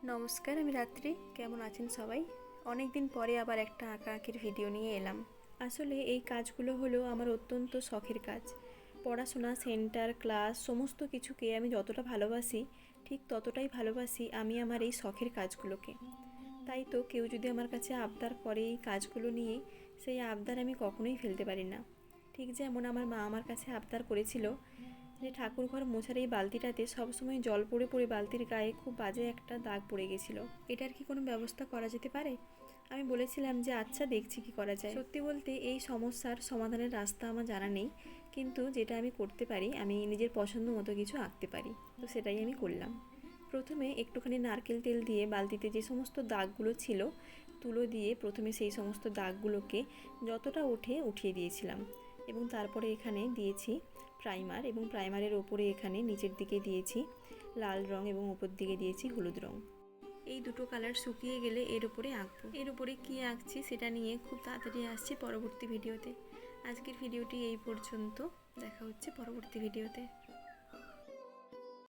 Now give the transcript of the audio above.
নমস্কার, আমি রাত্রি। কেমন আছেন সবাই? অনেক দিন পরে আবার একটা আঁকাআঁকির ভিডিও নিয়ে এলাম। আসলে এই কাজগুলো হলো আমার অত্যন্ত শখের কাজ। পড়াশোনা, সেন্টার, ক্লাস সমস্ত কিছুকে আমি যতটা ভালোবাসি, ঠিক ততটাই ভালোবাসি আমি আমার এই শখের কাজগুলোকে। তাই তো কেউ যদি আমার কাছে আবদার করে এই কাজগুলো নিয়ে, সেই আবদার আমি কখনোই ফেলতে পারি না। ঠিক যেমন আমার মা আমার কাছে আবদার করেছিল যে ঠাকুরঘর মোছার এই বালতিটাতে সবসময় জল পড়ে পড়ে বালতির গায়ে খুব বাজে একটা দাগ পড়ে গেছিলো, এটার কি কোনো ব্যবস্থা করা যেতে পারে? আমি বলেছিলাম যে আচ্ছা, দেখছি কি করা যায়। সত্যি বলতে এই সমস্যার সমাধানের রাস্তা আমার জানা নেই, কিন্তু যেটা আমি করতে পারি, আমি নিজের পছন্দ মতো কিছু আঁকতে পারি, তো সেটাই আমি করলাম। প্রথমে একটুখানি নারকেল তেল দিয়ে বালতিতে যে সমস্ত দাগগুলো ছিল তুলো দিয়ে প্রথমে সেই সমস্ত দাগগুলোকে যতটা ওঠে উঠিয়ে দিয়েছিলাম, এবং তারপরে এখানে দিয়েছি প্রাইমার, এবং প্রাইমারের ওপরে এখানে নিচের দিকে দিয়েছি লাল রং এবং উপর দিকে দিয়েছি হলুদ রং। এই দুটো কালার শুকিয়ে গেলে এর উপরে আঁকবো। এর উপরে কী আঁকছি সেটা নিয়ে খুব তাড়াতাড়ি আসছি পরবর্তী ভিডিওতে। আজকের ভিডিওটি এই পর্যন্ত, দেখা হচ্ছে পরবর্তী ভিডিওতে।